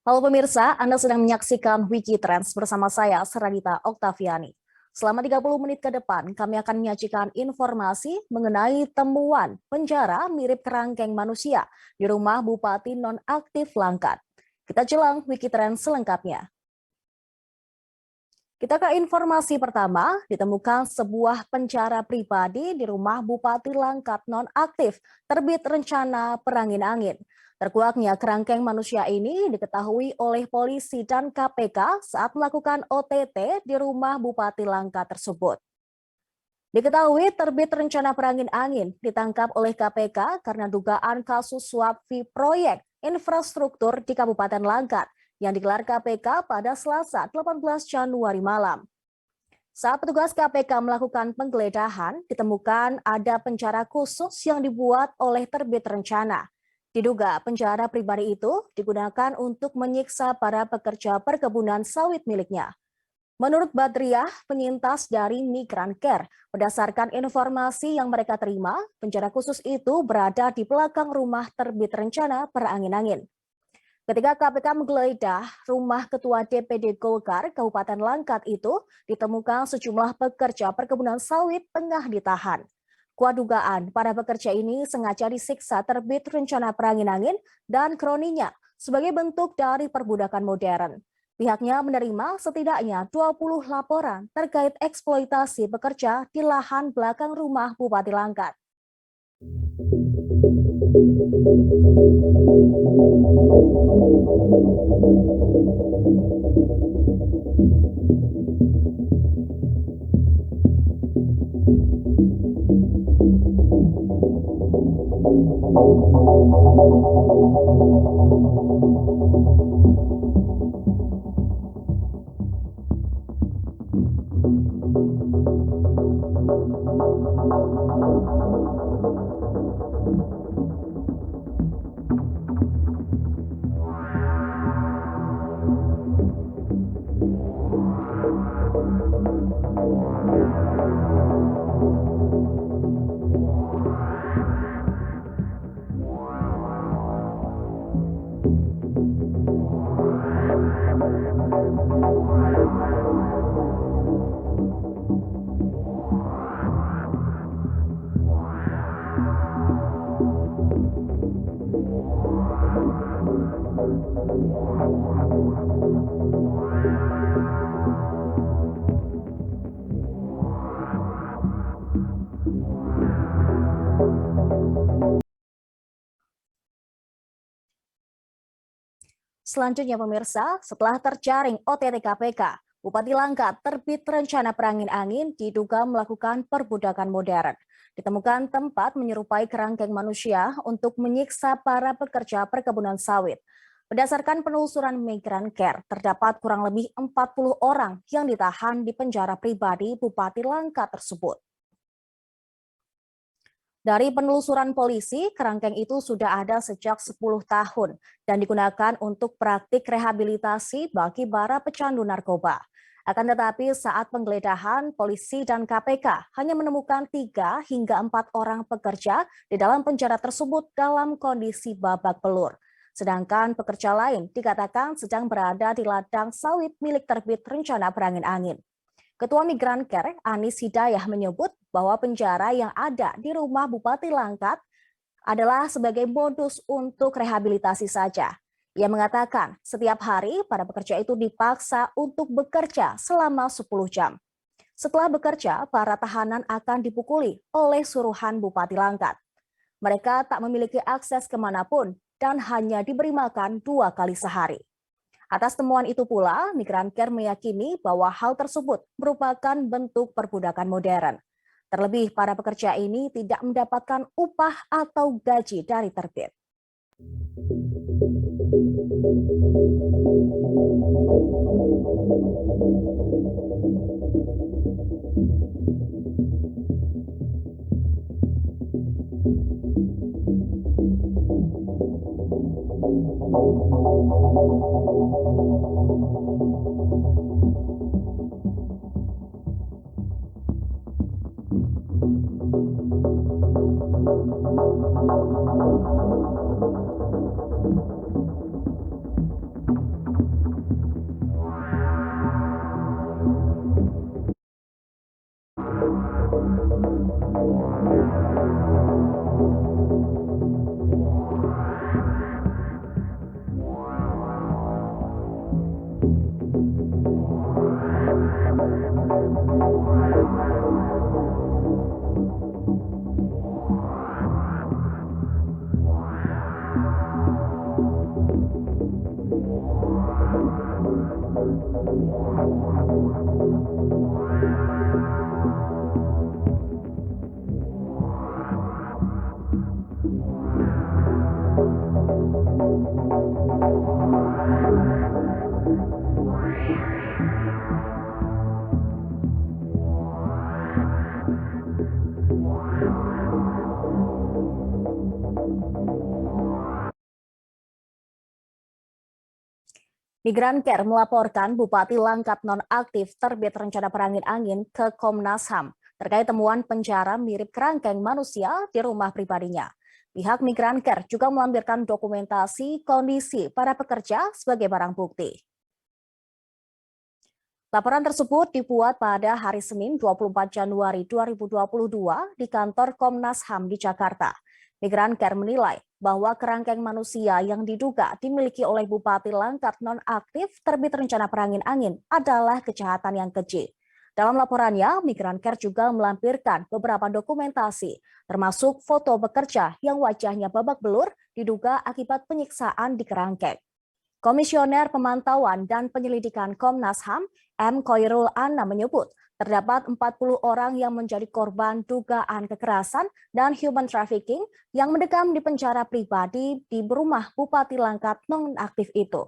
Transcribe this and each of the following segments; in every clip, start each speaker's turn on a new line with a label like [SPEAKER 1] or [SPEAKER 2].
[SPEAKER 1] Halo pemirsa, Anda sedang menyaksikan Wiki Trends bersama saya, Seradita Oktaviani. Selama 30 menit ke depan, kami akan menyajikan informasi mengenai temuan penjara mirip kerangkeng manusia di rumah Bupati Nonaktif Langkat. Kita jelang Wiki Trends selengkapnya. Kita ke informasi pertama, ditemukan sebuah penjara pribadi di rumah Bupati Langkat nonaktif, terbit rencana perangin-angin. Terkuaknya kerangkeng manusia ini diketahui oleh polisi dan KPK saat melakukan OTT di rumah Bupati Langkat tersebut. Diketahui terbit rencana perangin-angin ditangkap oleh KPK karena dugaan kasus suap fee proyek infrastruktur di Kabupaten Langkat yang digelar KPK pada Selasa 18 Januari malam. Saat petugas KPK melakukan penggeledahan, ditemukan ada penjara khusus yang dibuat oleh terbit rencana. Diduga penjara pribadi itu digunakan untuk menyiksa para pekerja perkebunan sawit miliknya. Menurut Badriah, penyintas dari Migran Care, berdasarkan informasi yang mereka terima, penjara khusus itu berada di belakang rumah terbit rencana perangin-angin. Ketika KPK menggeledah rumah Ketua DPD Golkar Kabupaten Langkat itu, ditemukan sejumlah pekerja perkebunan sawit tengah ditahan. Kuat dugaan para pekerja ini sengaja disiksa terbit rencana perangin-angin dan kroninya sebagai bentuk dari perbudakan modern. Pihaknya menerima setidaknya 20 laporan terkait eksploitasi pekerja di lahan belakang rumah Bupati Langkat. Selanjutnya pemirsa, setelah terjaring OTT KPK, Bupati Langkat terbit rencana perangin-angin diduga melakukan perbudakan modern. Ditemukan tempat menyerupai kerangkeng manusia untuk menyiksa para pekerja perkebunan sawit. Berdasarkan penelusuran Migran Care, terdapat kurang lebih 40 orang yang ditahan di penjara pribadi Bupati Langkat tersebut. Dari penelusuran polisi, kerangkeng itu sudah ada sejak 10 tahun dan digunakan untuk praktik rehabilitasi bagi para pecandu narkoba. Akan tetapi saat penggeledahan, polisi dan KPK hanya menemukan 3 hingga 4 orang pekerja di dalam penjara tersebut dalam kondisi babak belur. Sedangkan pekerja lain dikatakan sedang berada di ladang sawit milik terbit rencana perangin-angin. Ketua Migran Care, Anis Hidayah menyebut bahwa penjara yang ada di rumah Bupati Langkat adalah sebagai modus untuk rehabilitasi saja. Ia mengatakan setiap hari para pekerja itu dipaksa untuk bekerja selama 10 jam. Setelah bekerja, para tahanan akan dipukuli oleh suruhan Bupati Langkat. Mereka tak memiliki akses kemanapun dan hanya diberi makan 2 kali sehari. Atas temuan itu pula, Migran Care meyakini bahwa hal tersebut merupakan bentuk perbudakan modern. Terlebih para pekerja ini tidak mendapatkan upah atau gaji dari terbit. Migrancare melaporkan Bupati Langkat nonaktif terbit rencana perangin angin ke Komnas HAM terkait temuan penjara mirip kerangkeng manusia di rumah pribadinya. Pihak Migrancare juga melampirkan dokumentasi kondisi para pekerja sebagai barang bukti. Laporan tersebut dibuat pada hari Senin 24 Januari 2022 di kantor Komnas HAM di Jakarta. Migrancare menilai bahwa kerangkeng manusia yang diduga dimiliki oleh Bupati Langkat nonaktif terbit rencana perangin angin adalah kejahatan yang keji. Dalam laporannya, Migrancare juga melampirkan beberapa dokumentasi, termasuk foto pekerja yang wajahnya babak belur diduga akibat penyiksaan di kerangkeng. Komisioner Pemantauan dan Penyelidikan Komnas HAM, M. Khoirul Anna menyebut, terdapat 40 orang yang menjadi korban dugaan kekerasan dan human trafficking yang mendekam di penjara pribadi di rumah Bupati Langkat nonaktif itu.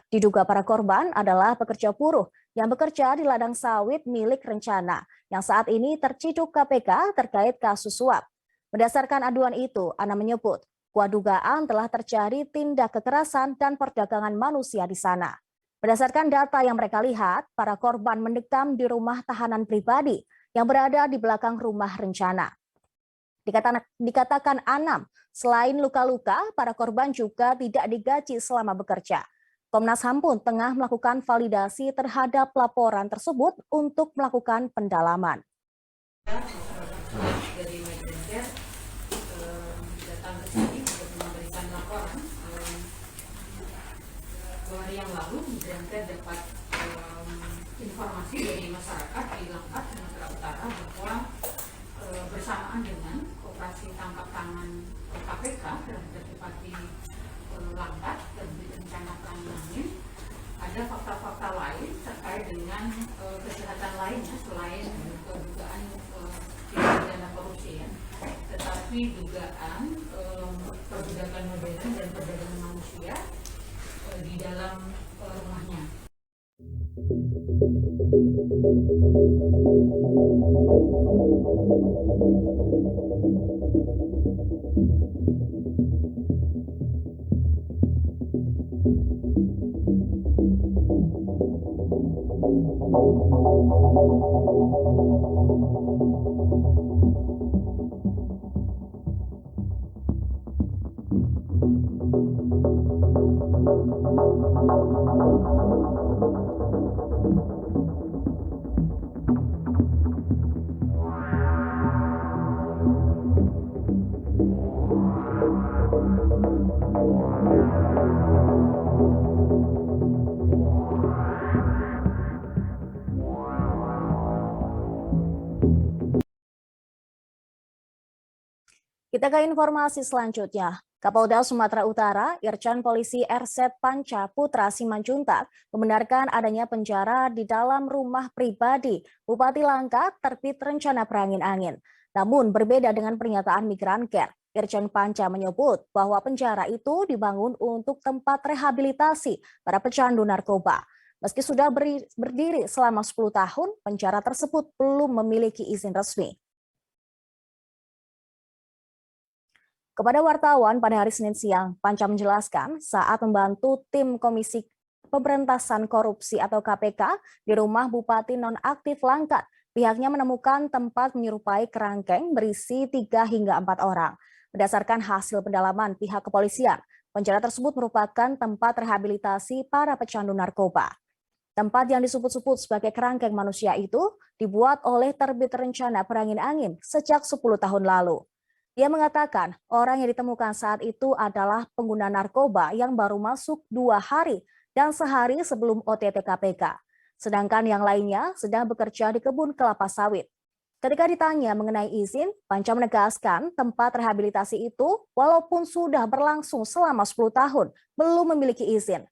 [SPEAKER 1] Diduga para korban adalah pekerja buruh yang bekerja di ladang sawit milik rencana yang saat ini terciduk KPK terkait kasus suap. Berdasarkan aduan itu, Anna menyebut, kuat dugaan telah terjadi tindak kekerasan dan perdagangan manusia di sana. Berdasarkan data yang mereka lihat, para korban mendekam di rumah tahanan pribadi yang berada di belakang rumah rencana. Dikatakan Anam, selain luka-luka, para korban juga tidak digaji selama bekerja. Komnas HAM pun tengah melakukan validasi terhadap laporan tersebut untuk melakukan pendalaman.
[SPEAKER 2] Dari Migrancare datang ke sini untuk memberikan laporan. 2 hari yang lalu Migrancare dapat informasi dari masyarakat di Langkat, Sumatera Utara bahwa bersamaan dengan operasi tangkap tangan KPK terhadap Bupati Langkat dan rencana perangin angin, ada fakta-fakta lain terkait dengan kejahatan lainnya selain dugaan pidana korupsi, tetapi dugaan perbudakan modern dan perdagangan manusia di dalam rumahnya.
[SPEAKER 1] Kita ke informasi selanjutnya. Kapolda Sumatera Utara, Irjen Polisi Erset Panca Putra Simanjuntak membenarkan adanya penjara di dalam rumah pribadi Bupati Langkat terbit rencana perangin angin. Namun berbeda dengan pernyataan Migrancare, Irjen Panca menyebut bahwa penjara itu dibangun untuk tempat rehabilitasi para pecandu narkoba. Meski sudah berdiri selama 10 tahun, penjara tersebut belum memiliki izin resmi. Kepada wartawan pada hari Senin siang, Panca menjelaskan saat membantu tim Komisi Pemberantasan Korupsi atau KPK di rumah Bupati nonaktif Langkat, pihaknya menemukan tempat menyerupai kerangkeng berisi 3 hingga 4 orang. Berdasarkan hasil pendalaman pihak kepolisian, penjara tersebut merupakan tempat rehabilitasi para pecandu narkoba. Tempat yang disebut-sebut sebagai kerangkeng manusia itu dibuat oleh terbit rencana perangin angin sejak 10 tahun lalu. Dia mengatakan orang yang ditemukan saat itu adalah pengguna narkoba yang baru masuk 2 hari dan sehari sebelum OTT KPK. Sedangkan yang lainnya sedang bekerja di kebun kelapa sawit. Ketika ditanya mengenai izin, Panca menegaskan tempat rehabilitasi itu walaupun sudah berlangsung selama 10 tahun belum memiliki izin.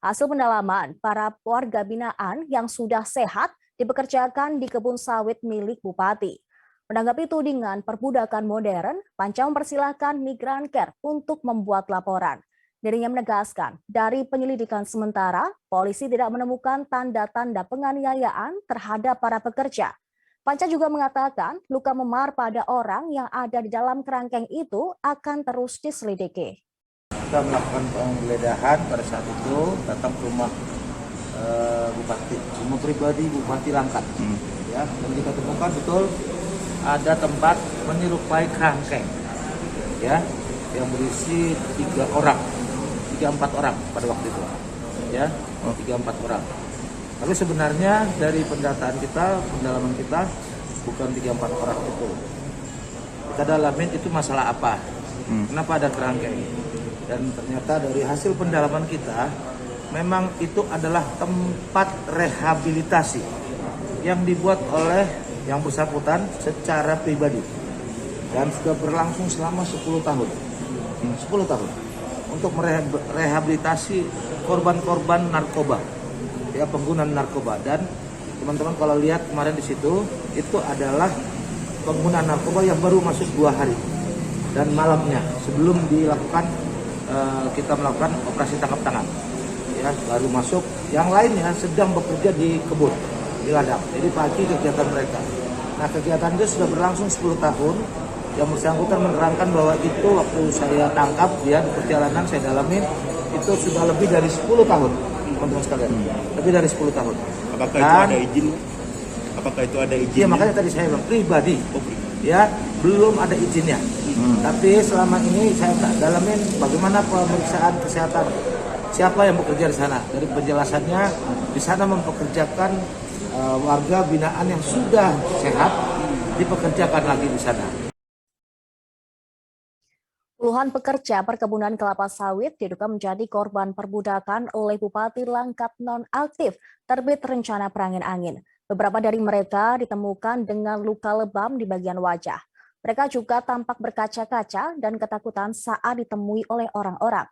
[SPEAKER 1] Hasil pendalaman, para warga binaan yang sudah sehat dipekerjakan di kebun sawit milik Bupati. Menanggapi tudingan perbudakan modern, Panca mempersilahkan Migran Care untuk membuat laporan. Dirinya menegaskan, dari penyelidikan sementara, polisi tidak menemukan tanda-tanda penganiayaan terhadap para pekerja. Panca juga mengatakan luka memar pada orang yang ada di dalam kerangkeng itu akan terus diselidiki.
[SPEAKER 3] Kita melakukan penggeledahan pada saat itu datang ke rumah Bupati, rumah pribadi Bupati Langkat. Ya, dan kita temukan betul ada tempat menyerupai kerangkeng, ya, yang berisi 3 orang, 3-4 orang pada waktu itu, ya, 3-4 orang. Tapi sebenarnya dari pendataan kita, pendalaman kita bukan 3-4 orang itu. Kita dalamin itu masalah apa? Kenapa ada kerangkeng? Dan ternyata dari hasil pendalaman kita, memang itu adalah tempat rehabilitasi yang dibuat oleh yang bersangkutan secara pribadi dan sudah berlangsung selama 10 tahun. 10 tahun untuk merehabilitasi korban-korban narkoba, ya, pengguna narkoba. Dan teman-teman kalau lihat kemarin di situ, itu adalah pengguna narkoba yang baru masuk 2 hari dan malamnya sebelum dilakukan kita melakukan operasi tangkap tangan, ya, baru masuk. Yang lainnya sedang bekerja di kebun, di ladang. Jadi pagi kegiatan mereka. Nah, kegiatan itu sudah berlangsung 10 tahun. Yang bersangkutan menerangkan bahwa itu waktu saya tangkap dia di perjalanan, saya dalamin, itu sudah lebih dari 10 tahun, teman-teman sekalian. Lebih dari 10 tahun.
[SPEAKER 4] Apakah itu ada izin? Apakah itu ada izin?
[SPEAKER 3] Iya, makanya tadi saya bilang pribadi. Ya, belum ada izinnya. Tapi selama ini saya tak dalamin bagaimana pemeriksaan kesehatan, siapa yang bekerja di sana. Dari penjelasannya, di sana mempekerjakan warga binaan yang sudah sehat, dipekerjakan lagi di sana.
[SPEAKER 1] Puluhan pekerja perkebunan kelapa sawit diduga menjadi korban perbudakan oleh Bupati Langkat nonaktif terbit rencana perangin-angin. Beberapa dari mereka ditemukan dengan luka lebam di bagian wajah. Mereka juga tampak berkaca-kaca dan ketakutan saat ditemui oleh orang-orang.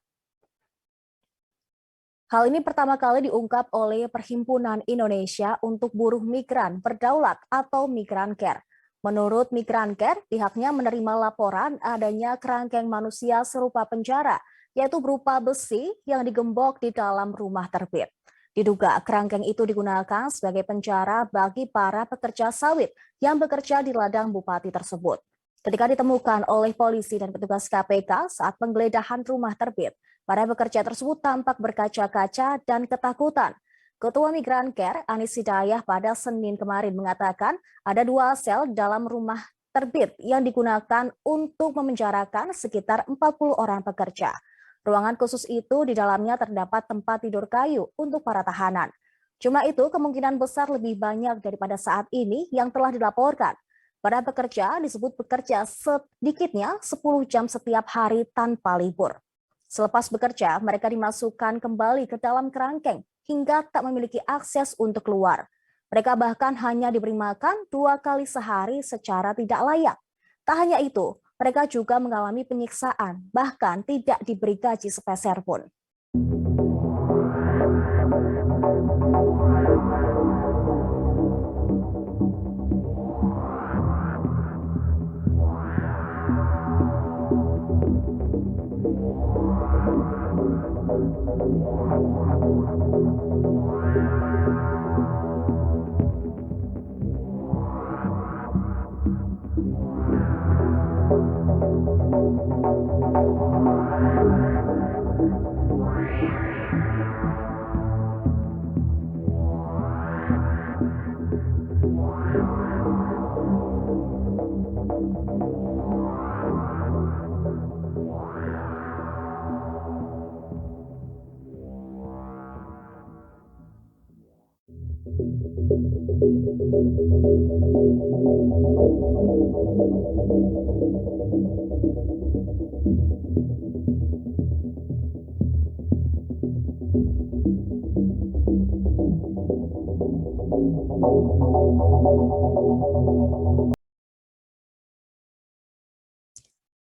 [SPEAKER 1] Hal ini pertama kali diungkap oleh Perhimpunan Indonesia untuk Buruh Migran Berdaulat atau Migran Care. Menurut Migran Care, pihaknya menerima laporan adanya kerangkeng manusia serupa penjara, yaitu berupa besi yang digembok di dalam rumah terbit. Diduga kerangkeng itu digunakan sebagai penjara bagi para pekerja sawit yang bekerja di ladang bupati tersebut. Ketika ditemukan oleh polisi dan petugas KPK saat penggeledahan rumah terbit, para pekerja tersebut tampak berkaca-kaca dan ketakutan. Ketua Migran Care, Anis Hidayah, pada Senin kemarin mengatakan ada 2 sel dalam rumah terbit yang digunakan untuk memenjarakan sekitar 40 orang pekerja. Ruangan khusus itu di dalamnya terdapat tempat tidur kayu untuk para tahanan. Cuma itu kemungkinan besar lebih banyak daripada saat ini yang telah dilaporkan. Para pekerja disebut bekerja sedikitnya 10 jam setiap hari tanpa libur. Selepas bekerja, mereka dimasukkan kembali ke dalam kerangkeng hingga tak memiliki akses untuk keluar. Mereka bahkan hanya diberi makan 2 kali sehari secara tidak layak. Tak hanya itu, mereka juga mengalami penyiksaan, bahkan tidak diberi gaji sepeser pun.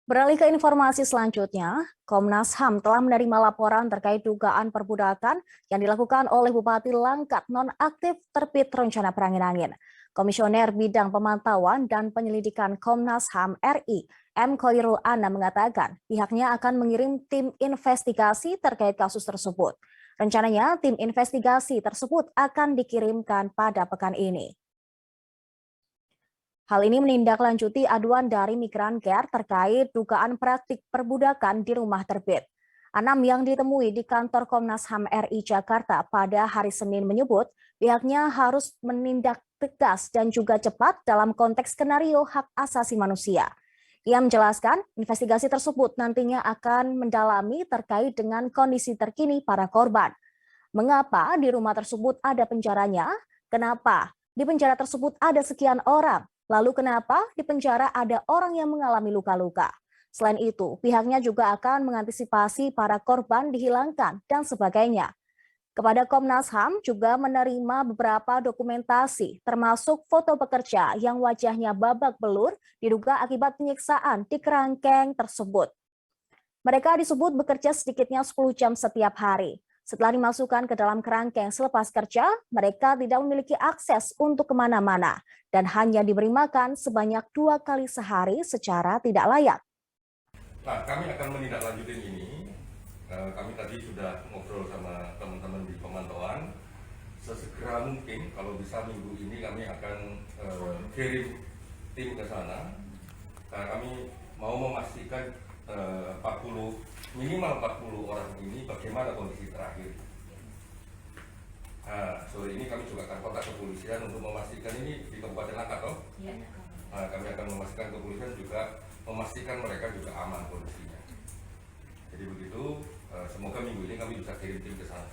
[SPEAKER 1] Beralih ke informasi selanjutnya, Komnas HAM telah menerima laporan terkait dugaan perbudakan yang dilakukan oleh Bupati Langkat nonaktif terbit rencana perangin-angin. Komisioner Bidang Pemantauan dan Penyelidikan Komnas HAM RI, M. Khoirul Anam mengatakan pihaknya akan mengirim tim investigasi terkait kasus tersebut. Rencananya tim investigasi tersebut akan dikirimkan pada pekan ini. Hal ini menindaklanjuti aduan dari Migran Care terkait dugaan praktik perbudakan di rumah terbit. Anam yang ditemui di kantor Komnas HAM RI Jakarta pada hari Senin menyebut pihaknya harus menindak tegas dan juga cepat dalam konteks skenario hak asasi manusia. Ia menjelaskan investigasi tersebut nantinya akan mendalami terkait dengan kondisi terkini para korban. Mengapa di rumah tersebut ada penjaranya? Kenapa di penjara tersebut ada sekian orang? Lalu kenapa di penjara ada orang yang mengalami luka-luka? Selain itu, pihaknya juga akan mengantisipasi para korban dihilangkan dan sebagainya. Kepada Komnas HAM juga menerima beberapa dokumentasi, termasuk foto pekerja yang wajahnya babak belur diduga akibat penyiksaan di kerangkeng tersebut. Mereka disebut bekerja sedikitnya 10 jam setiap hari. Setelah dimasukkan ke dalam kerangkeng selepas kerja, mereka tidak memiliki akses untuk kemana-mana dan hanya diberi makan sebanyak 2 kali sehari secara tidak layak.
[SPEAKER 5] Nah, kami akan menindaklanjuti ini. Kami tadi sudah ngobrol sama teman-teman di pemantauan. Sesegera mungkin, kalau bisa minggu ini kami akan kirim tim ke sana. Karena kami mau memastikan minimal 40 orang ini bagaimana kondisi terakhir. Nah, sore ini kami juga akan kontak kepolisian untuk memastikan ini di Kabupaten Langkat, toh? Ya. Nah, kami akan memastikan kepolisian juga memastikan mereka juga aman kondisinya. Jadi begitu, semoga minggu ini kami bisa kirim tim ke sana.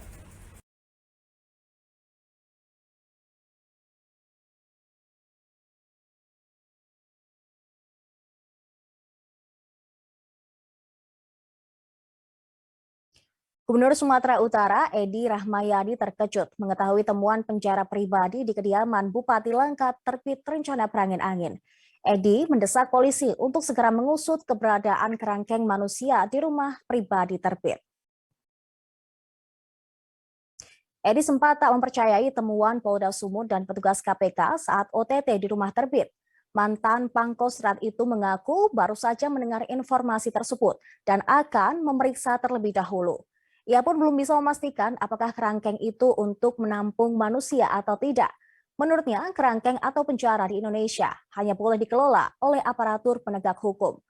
[SPEAKER 1] Gubernur Sumatera Utara, Edi Rahmayadi terkejut mengetahui temuan penjara pribadi di kediaman Bupati Langkat terbit rencana perangin-angin. Edi mendesak polisi untuk segera mengusut keberadaan kerangkeng manusia di rumah pribadi terbit. Edi sempat tak mempercayai temuan Polda Sumut dan petugas KPK saat OTT di rumah terbit. Mantan Pangkostrat itu mengaku baru saja mendengar informasi tersebut dan akan memeriksa terlebih dahulu. Ia pun belum bisa memastikan apakah kerangkeng itu untuk menampung manusia atau tidak. Menurutnya, kerangkeng atau penjara di Indonesia hanya boleh dikelola oleh aparatur penegak hukum.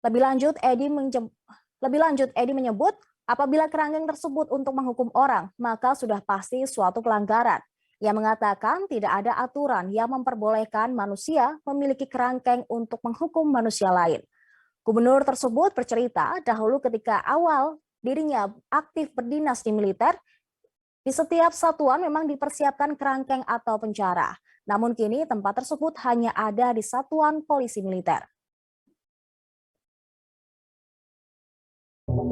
[SPEAKER 1] Lebih lanjut, Edi menyebut apabila kerangkeng tersebut untuk menghukum orang, maka sudah pasti suatu pelanggaran. Ia mengatakan tidak ada aturan yang memperbolehkan manusia memiliki kerangkeng untuk menghukum manusia lain. Gubernur tersebut bercerita dahulu ketika awal dirinya aktif berdinas di militer, di setiap satuan memang dipersiapkan kerangkeng atau penjara. Namun kini tempat tersebut hanya ada di satuan polisi militer. Thank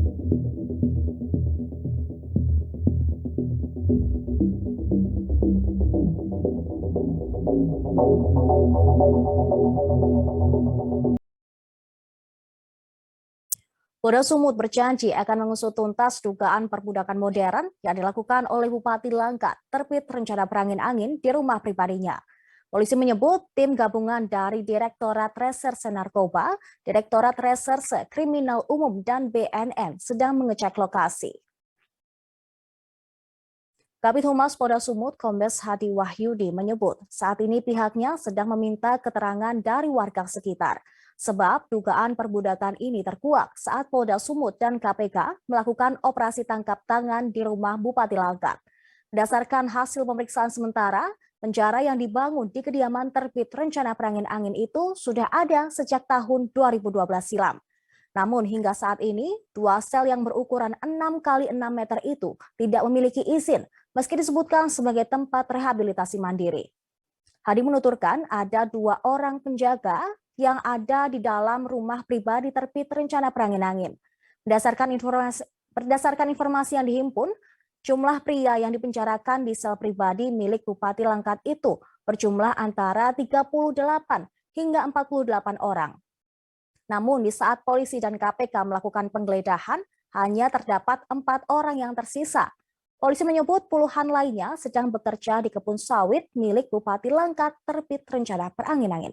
[SPEAKER 1] you. Polda Sumut berjanji akan mengusut tuntas dugaan perbudakan modern yang dilakukan oleh Bupati Langkat terkait rencana berangin-angin di rumah pribadinya. Polisi menyebut tim gabungan dari Direktorat Reserse Narkoba, Direktorat Reserse Kriminal Umum, dan BNN sedang mengecek lokasi. Kabid Humas Polda Sumut Kombes Hadi Wahyudi menyebut saat ini pihaknya sedang meminta keterangan dari warga sekitar. Sebab dugaan perbudakan ini terkuak saat Polda Sumut dan KPK melakukan operasi tangkap tangan di rumah Bupati Langkat. Berdasarkan hasil pemeriksaan sementara, penjara yang dibangun di kediaman terbit rencana perangin-angin itu sudah ada sejak tahun 2012 silam. Namun hingga saat ini, 2 sel yang berukuran 6 kali 6 meter itu tidak memiliki izin, meski disebutkan sebagai tempat rehabilitasi mandiri. Hadi menuturkan ada 2 orang penjaga yang ada di dalam rumah pribadi terbit rencana perangin-angin. Berdasarkan informasi yang dihimpun, jumlah pria yang dipenjarakan di sel pribadi milik Bupati Langkat itu berjumlah antara 38 hingga 48 orang. Namun di saat polisi dan KPK melakukan penggeledahan, hanya terdapat 4 orang yang tersisa. Polisi menyebut puluhan lainnya sedang bekerja di kebun sawit milik Bupati Langkat terbit rencana perangin-angin.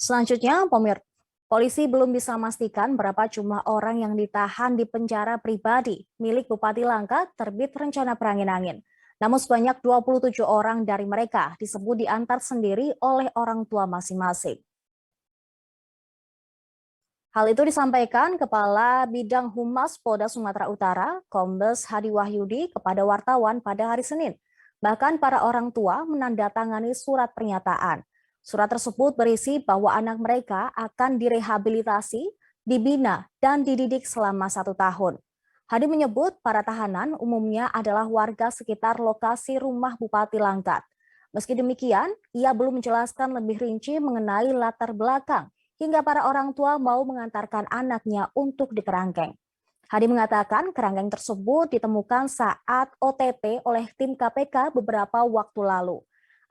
[SPEAKER 1] Selanjutnya, polisi belum bisa memastikan berapa jumlah orang yang ditahan di penjara pribadi milik Bupati Langkat terbit rencana perangin-angin. Namun sebanyak 27 orang dari mereka disebut diantar sendiri oleh orang tua masing-masing. Hal itu disampaikan Kepala Bidang Humas Polda Sumatera Utara, Kombes Hadi Wahyudi kepada wartawan pada hari Senin. Bahkan para orang tua menandatangani surat pernyataan. Surat tersebut berisi bahwa anak mereka akan direhabilitasi, dibina, dan dididik selama 1 tahun. Hadi menyebut para tahanan umumnya adalah warga sekitar lokasi rumah Bupati Langkat. Meski demikian, ia belum menjelaskan lebih rinci mengenai latar belakang hingga para orang tua mau mengantarkan anaknya untuk dikerangkeng. Hadi mengatakan kerangkeng tersebut ditemukan saat OTT oleh tim KPK beberapa waktu lalu.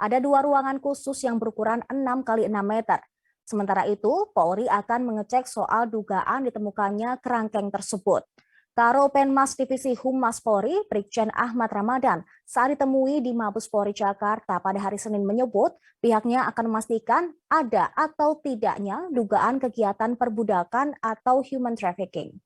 [SPEAKER 1] Ada 2 ruangan khusus yang berukuran 6 kali 6 meter. Sementara itu, Polri akan mengecek soal dugaan ditemukannya kerangkeng tersebut. Karo Penmas Divisi Humas Polri, Brigjen Ahmad Ramadan, saat ditemui di Mabes Polri Jakarta pada hari Senin menyebut pihaknya akan memastikan ada atau tidaknya dugaan kegiatan perbudakan atau human trafficking.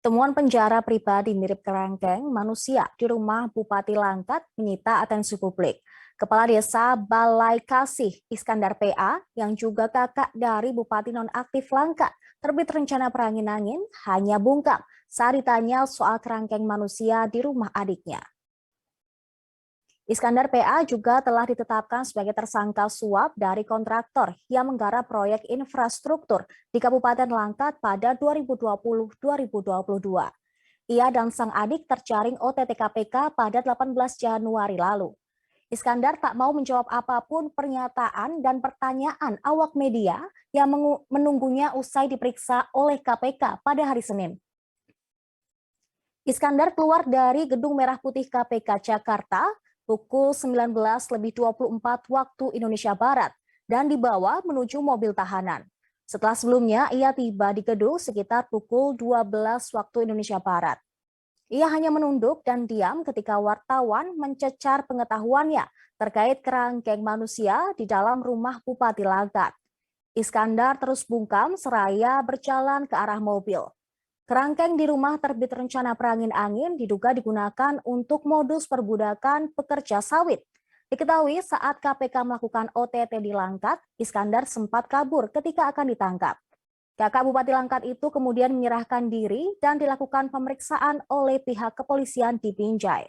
[SPEAKER 1] Temuan penjara pribadi mirip kerangkeng manusia di rumah Bupati Langkat menyita atensi publik. Kepala Desa Balai Kasih Iskandar PA yang juga kakak dari Bupati nonaktif Langkat terbit rencana perangin angin hanya bungkam saat ditanya soal kerangkeng manusia di rumah adiknya. Iskandar PA juga telah ditetapkan sebagai tersangka suap dari kontraktor yang menggarap proyek infrastruktur di Kabupaten Langkat pada 2020-2022. Ia dan sang adik terjaring OTT KPK pada 18 Januari lalu. Iskandar tak mau menjawab apapun pernyataan dan pertanyaan awak media yang menunggunya usai diperiksa oleh KPK pada hari Senin. Iskandar keluar dari Gedung Merah Putih KPK Jakarta pukul 19.24 waktu Indonesia Barat dan dibawa menuju mobil tahanan. Setelah sebelumnya ia tiba di gedung sekitar pukul 12 waktu Indonesia Barat. Ia hanya menunduk dan diam ketika wartawan mencecar pengetahuannya terkait kerangkeng manusia di dalam rumah Bupati Langkat. Iskandar terus bungkam seraya berjalan ke arah mobil. Kerangkeng di rumah terbit rencana perangin angin diduga digunakan untuk modus perbudakan pekerja sawit. Diketahui saat KPK melakukan OTT di Langkat, Iskandar sempat kabur ketika akan ditangkap. Kakak Bupati Langkat itu kemudian menyerahkan diri dan dilakukan pemeriksaan oleh pihak kepolisian di Binjai.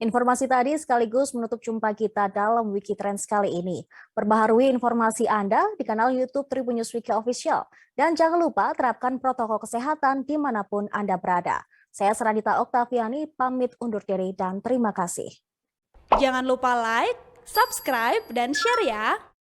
[SPEAKER 1] Informasi tadi sekaligus menutup jumpa kita dalam Wikitrends kali ini. Perbaharui informasi Anda di kanal YouTube Tribun News Wiki Official. Dan jangan lupa terapkan protokol kesehatan dimanapun Anda berada. Saya Seradita Oktaviani, pamit undur diri dan terima kasih.
[SPEAKER 6] Jangan lupa like, subscribe, dan share ya!